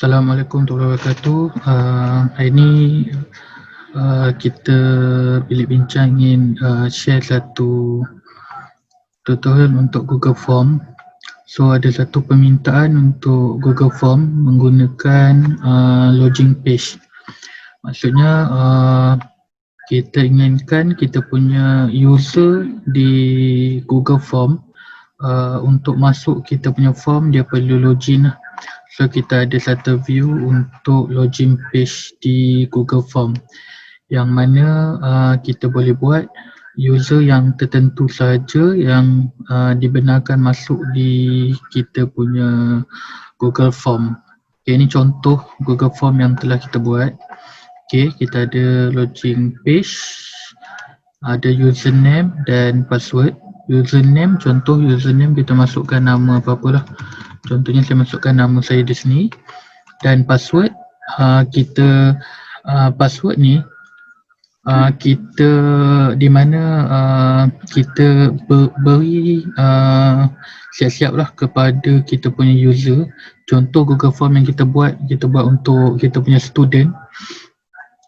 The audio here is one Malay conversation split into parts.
Assalamualaikum warahmatullahi wabarakatuh. Hari ini kita bilik bincang ingin share satu tutorial untuk Google Form. So ada satu permintaan untuk Google Form menggunakan login page. Maksudnya kita inginkan kita punya user di Google Form untuk masuk kita punya form dia perlu login lah. So kita ada satu view untuk login page di Google Form yang mana kita boleh buat user yang tertentu saja yang dibenarkan masuk di kita punya Google Form. Okay, ini contoh Google Form yang telah kita buat. Okay, kita ada login page, ada username dan password. Username, contoh username kita masukkan nama apa-apalah. Contohnya saya masukkan nama saya di sini. Dan password, password ni kita di mana kita beri siap-siap lah kepada kita punya user. Contoh Google Form yang kita buat untuk kita punya student.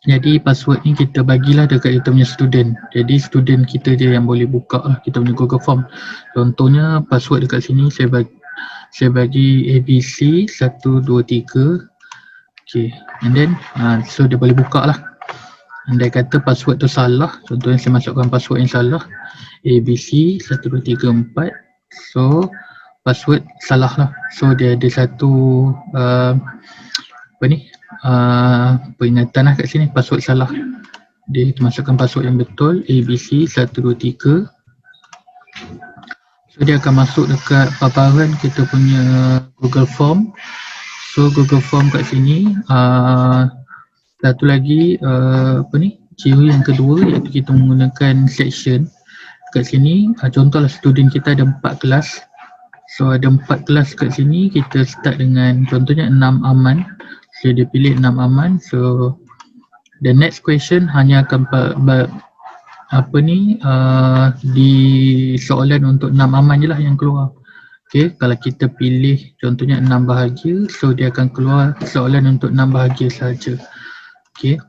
Jadi password ni kita bagilah dekat kita punya student. Jadi student kita je yang boleh buka lah kita punya Google Form. Contohnya password dekat sini saya bagi ABC 123. Okay, and then so dia boleh buka lah. Andai kata password tu salah, contohnya saya masukkan password yang salah, ABC 1234. So password salah lah. So dia ada satu peringatan lah kat sini, password salah. Dia masukkan password yang betul, ABC 123. So dia akan masuk dekat paparan kita punya Google Form. So Google Form kat sini satu lagi ciri yang kedua iaitu kita menggunakan section. Kat sini contohlah student kita ada 4 kelas. So ada 4 kelas kat sini, kita start dengan contohnya 6 aman. So dia pilih 6 aman. So the next question hanya akan di soalan untuk 6 aman je lah yang keluar. Okay, kalau kita pilih contohnya 6 bahagia, so dia akan keluar soalan untuk 6 bahagia saja. Okay,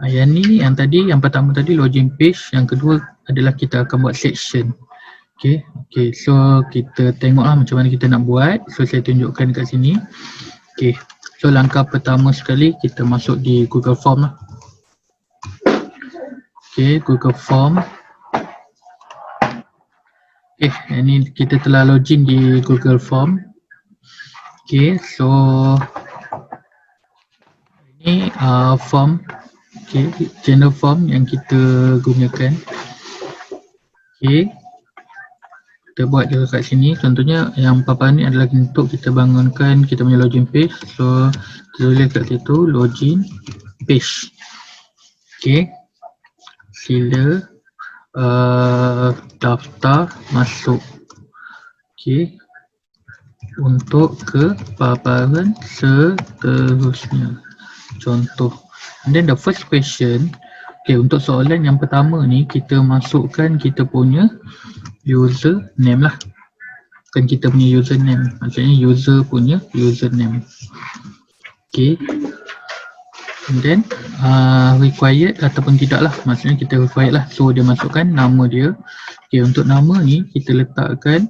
yang pertama tadi login page, yang kedua adalah kita akan buat section. Okay, so kita tengoklah macam mana kita nak buat. So saya tunjukkan kat sini. Okay, so langkah pertama sekali kita masuk di Google Form lah. Okay, Google Form. Okay, ini kita telah login di Google Form. Okay, so ini form, okay, general form yang kita gunakan. Okay, kita buat dia kat sini. Contohnya yang papan ni adalah untuk kita bangunkan kita punya login page. So tulis kat situ login page. Okay, sila daftar masuk. Okay, untuk ke paparan seterusnya. Contoh. And then the first question, okay, untuk soalan yang pertama ni kita masukkan kita punya username lah. Bukan kita punya username, maksudnya user punya username. Okay, and then required ataupun tidak lah, maksudnya kita required lah. So dia masukkan nama dia. Okay, untuk nama ni kita letakkan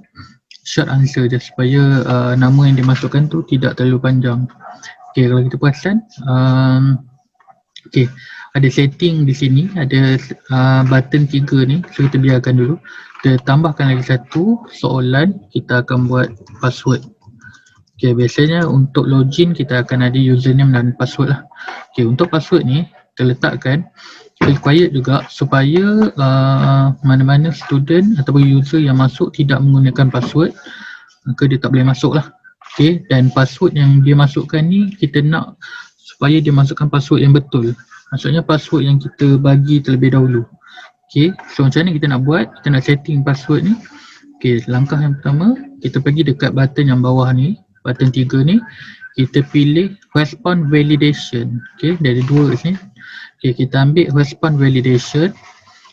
short answer je supaya nama yang dimasukkan tu tidak terlalu panjang. Okay, kalau kita perasan okay, ada setting di sini, ada button 3 ni. So kita biarkan dulu. Kita tambahkan lagi satu soalan, kita akan buat password. Okay, biasanya untuk login kita akan ada username dan password lah. Okay, untuk password ni kita letakkan required juga supaya mana-mana student ataupun user yang masuk tidak menggunakan password, maka dia tak boleh masuk lah. Okay, dan password yang dia masukkan ni kita nak supaya dia masukkan password yang betul. Maksudnya password yang kita bagi terlebih dahulu. Okay, so macam mana kita nak buat? Kita nak setting password ni. Okay, langkah yang pertama kita pergi dekat button yang bawah ni, button 3 ni. Kita pilih response validation. Okay, dari 2 kat sini. Okay, kita ambil response validation.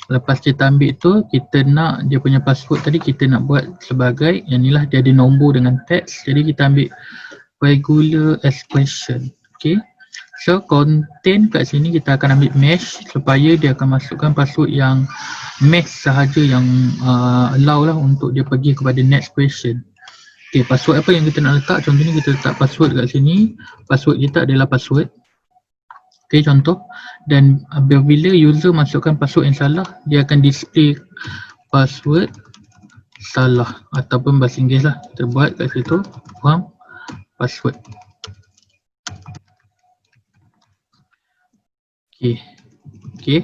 Lepas kita ambil tu, kita nak dia punya password tadi kita nak buat sebagai yang inilah, dia ada nombor dengan teks. Jadi kita ambil regular expression. Okay. So content kat sini kita akan ambil mesh supaya dia akan masukkan password yang mesh sahaja yang allow lah untuk dia pergi kepada next question. Okay, password apa yang kita nak letak? Contohnya kita letak password kat sini. Password kita adalah password. Okay, contoh. Dan apabila user masukkan password yang salah, dia akan display password salah ataupun bahasa Inggeris lah. Kita buat kat situ wrong password. Okay. Okay.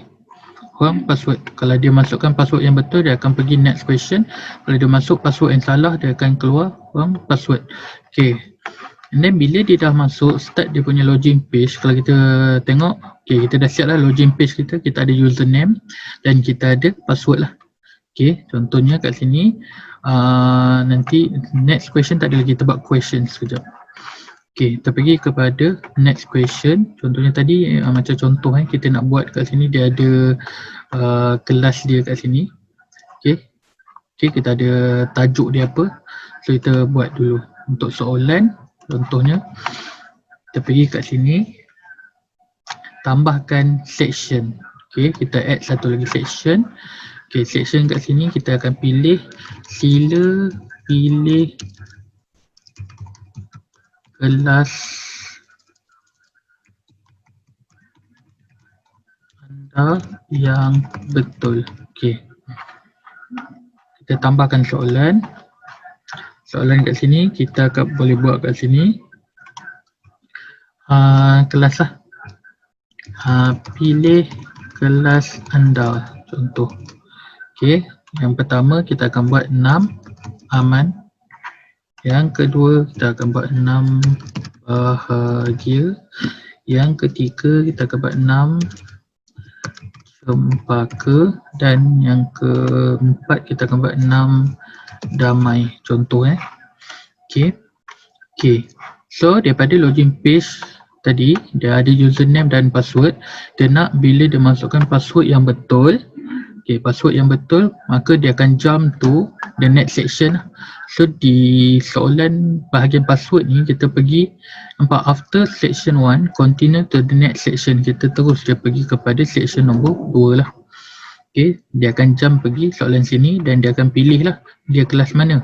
Wrong password. Kalau dia masukkan password yang betul, dia akan pergi next question. Kalau dia masuk password yang salah, dia akan keluar wrong password. Okay. And then bila dia dah masuk start dia punya login page, kalau kita tengok, okay, kita dah siap lah login page kita. Kita ada username dan kita ada password lah. Okay, contohnya kat sini nanti next question tak ada lagi, kita buat question sekejap. Okay, kita pergi kepada next question. Contohnya tadi macam contoh kita nak buat kat sini, dia ada kelas dia kat sini. Okay, okay, kita ada tajuk dia apa. So kita buat dulu untuk soalan. Contohnya kita pergi kat sini, tambahkan section. Okay, kita add satu lagi section. Okay, section kat sini kita akan pilih, sila pilih kelas anda yang betul. Okay, kita tambahkan soalan. Soalan kat sini kita akan boleh buat kat sini kelas lah. Pilih kelas anda, contoh. Okay, yang pertama kita akan buat 6 aman. Yang kedua kita akan buat 6 bahagia. Yang ketiga kita akan buat 6 cempaka. Dan yang keempat kita akan buat 6 damai, contoh Okay. Okay. So daripada login page tadi, dia ada username dan password. Dia nak bila dia masukkan password yang betul, okay, password yang betul, maka dia akan jump to the next section. So di soalan bahagian password ni kita pergi, nampak after section 1 continue to the next section, kita terus dia pergi kepada section nombor 2 lah. Okay, dia akan jump pergi soalan sini dan dia akan pilih lah dia kelas mana.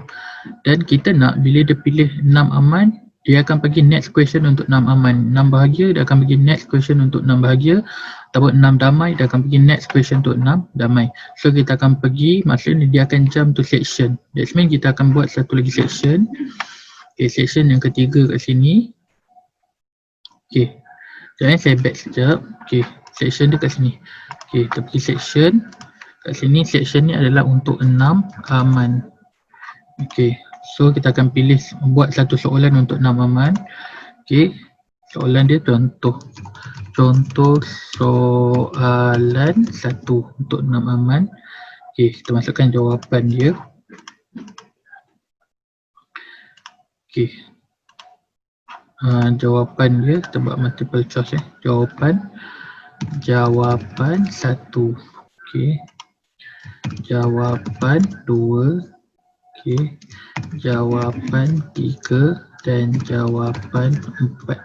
Dan kita nak bila dia pilih 6 aman, dia akan pergi next question untuk 6 aman. 6 bahagia, dia akan pergi next question untuk 6 bahagia. Ataupun 6 damai, dia akan pergi next question untuk 6 damai. So kita akan pergi, maksudnya dia akan jump to section. That's mean kita akan buat satu lagi section. Okay, section yang ketiga kat sini. Okay, jangan saya back sekejap. Okay, section dia kat sini. Okay, kita pergi section. Kat sini section ni adalah untuk 6 aman. Okay, so kita akan pilih buat satu soalan untuk 6 aman. Okay, soalan dia contoh. Contoh soalan 1 untuk 6 aman. Okay, kita masukkan jawapan dia. Okay, jawapan dia kita buat multiple choice jawapan 1. Okay, jawapan 2. Okay, jawapan 3 dan jawapan 4.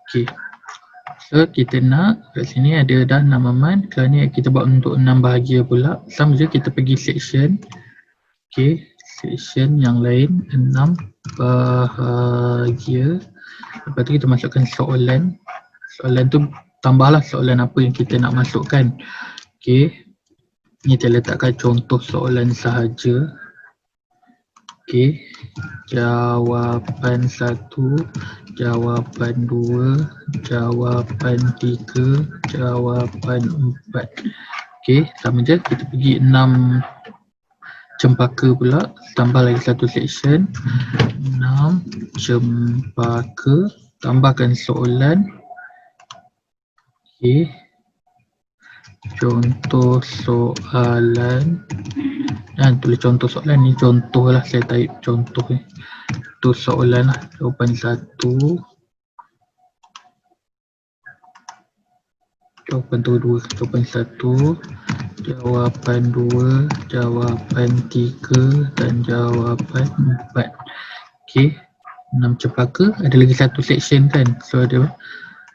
Okay, so kita nak kat sini ada dah 6 aman. Kalau ni kita buat untuk 6 bahagia pula, sama je kita pergi section. Okay, section yang lain 6 bahagia. Lepas tu kita masukkan soalan. Soalan tu tambahlah soalan apa yang kita nak masukkan. Okay, ni kita letakkan contoh soalan sahaja. Okay, jawapan 1, jawapan 2, jawapan 3, jawapan 4. Okay, sama je, kita pergi 6 cempaka pula, tambah lagi satu section. 6 cempaka, tambahkan soalan. Okay, contoh soalan. Dan tulis contoh soalan ni, contoh lah, saya type contoh ni. Tu soalan lah, jawapan 1, jawapan 2, jawapan 1, jawapan 2, jawapan 3 dan jawapan 4. Okay, 6 cempaka, ada lagi satu section kan, so ada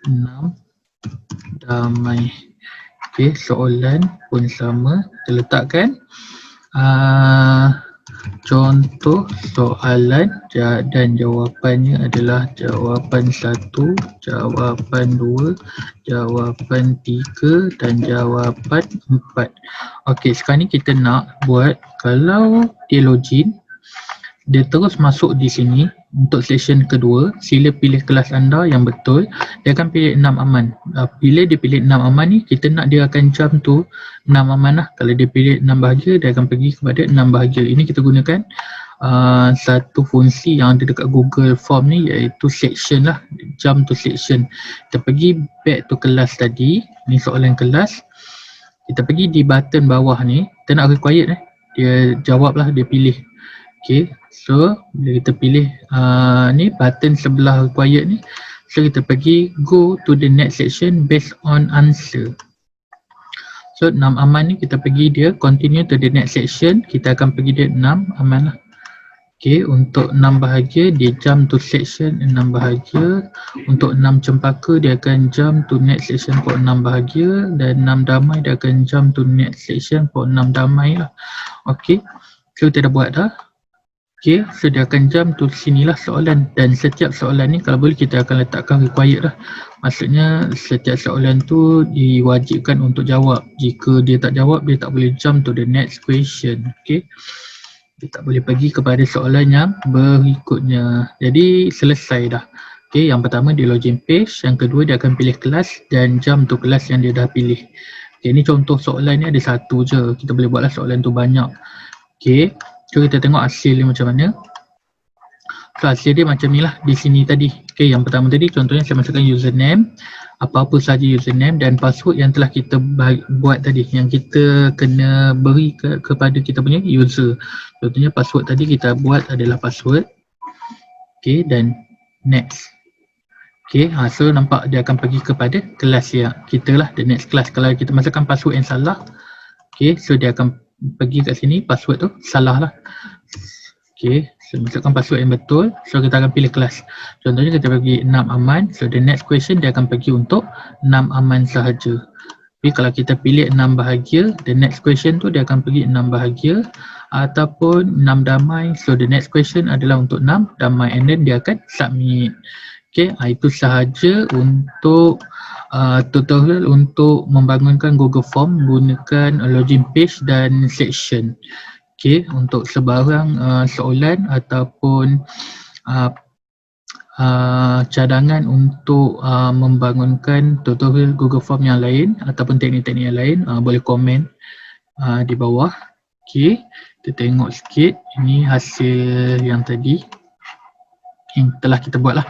6 damai. Okey, soalan pun sama, kita letakkan contoh soalan dan jawapannya adalah jawapan 1, jawapan 2, jawapan 3 dan jawapan 4. Okey, sekarang ni kita nak buat, kalau dia login, dia terus masuk di sini untuk session kedua, sila pilih kelas anda yang betul. Dia akan pilih 6 aman. Bila dia pilih 6 aman ni, kita nak dia akan jump tu 6 aman lah. Kalau dia pilih 6 bahagia, dia akan pergi kepada 6 bahagia. Ini kita gunakan satu fungsi yang ada dekat Google Form ni, iaitu section lah, jump to section. Kita pergi back to kelas tadi, ni soalan kelas. Kita pergi di button bawah ni, kita nak required dia jawab lah, dia pilih. Okay, so bila kita pilih ni button sebelah required ni, so kita pergi go to the next section based on answer. So 6 aman ni kita pergi dia continue to the next section, kita akan pergi dia 6 aman lah. Okay, untuk 6 bahagia dia jump to section 6 bahagia. Untuk 6 cempaka dia akan jump to next section for 6 bahagia. Dan 6 damai dia akan jump to next section for 6 damai lah. Okay, so kita dah buat dah. Okay, so dia akan jump to sinilah soalan, dan setiap soalan ni kalau boleh kita akan letakkan required lah. Maksudnya setiap soalan tu diwajibkan untuk jawab. Jika dia tak jawab, dia tak boleh jump to the next question. Okay, dia tak boleh pergi kepada soalan yang berikutnya. Jadi selesai dah. Okay, yang pertama dia login page, yang kedua dia akan pilih kelas dan jump to kelas yang dia dah pilih. Okay, ni contoh soalan ni ada satu je, kita boleh buatlah soalan tu banyak. Okay, so kita tengok hasil dia macam mana. So hasil dia macam ni lah di sini tadi. Okay, yang pertama tadi contohnya saya masukkan username, apa-apa saja username dan password yang telah kita buat tadi, yang kita kena beri kepada kita punya user. Contohnya password tadi kita buat adalah password. Okay, dan next. Okay, so nampak dia akan pergi kepada kelas yang kita lah, the next class. Kalau kita masukkan password yang salah, okay, so dia akan pergi kat sini, password tu salah lah. Okay, so masukkan password yang betul, so kita akan pilih kelas. Contohnya kita pergi 6 aman, so the next question dia akan pergi untuk 6 aman sahaja. Tapi kalau kita pilih 6 bahagia, the next question tu dia akan pergi 6 bahagia ataupun 6 damai, so the next question adalah untuk 6 damai, and then dia akan submit. Okay, itu sahaja untuk tutorial untuk membangunkan Google Form gunakan login page dan section. Okay, untuk sebarang soalan ataupun cadangan untuk membangunkan tutorial Google Form yang lain ataupun teknik-teknik yang lain, boleh komen di bawah. Okay, kita tengok sikit, ini hasil yang tadi yang telah kita buat lah,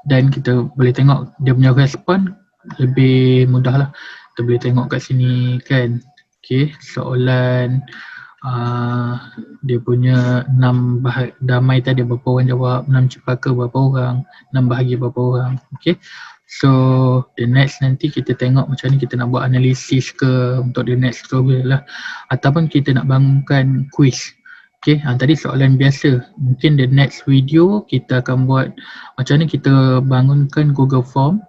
dan kita boleh tengok dia punya respon lebih mudah lah. Kita boleh tengok kat sini kan. Okay, soalan dia punya 6 damai tadi berapa orang jawab, 6 cempaka berapa orang, 6 bahagia berapa orang. Okay, so the next nanti kita tengok macam ni kita nak buat analisis ke untuk the next tutorial lah, ataupun kita nak bangunkan quiz. Okay, tadi soalan biasa. Mungkin the next video kita akan buat macam ni kita bangunkan Google Form.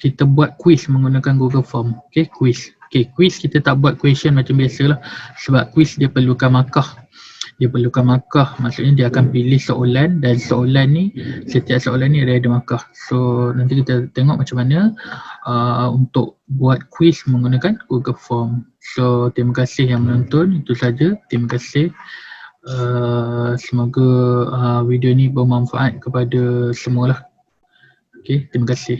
Kita buat quiz menggunakan Google Form. Okay, quiz. Okay, quiz kita tak buat question macam biasa lah, sebab quiz dia perlukan markah. Dia perlukan markah, maksudnya dia akan pilih soalan, dan soalan ni, setiap soalan ni ada markah. So nanti kita tengok macam mana untuk buat quiz menggunakan Google Form. So terima kasih yang menonton, itu saja. Terima kasih. Semoga video ni bermanfaat kepada semua lah. Okay, terima kasih.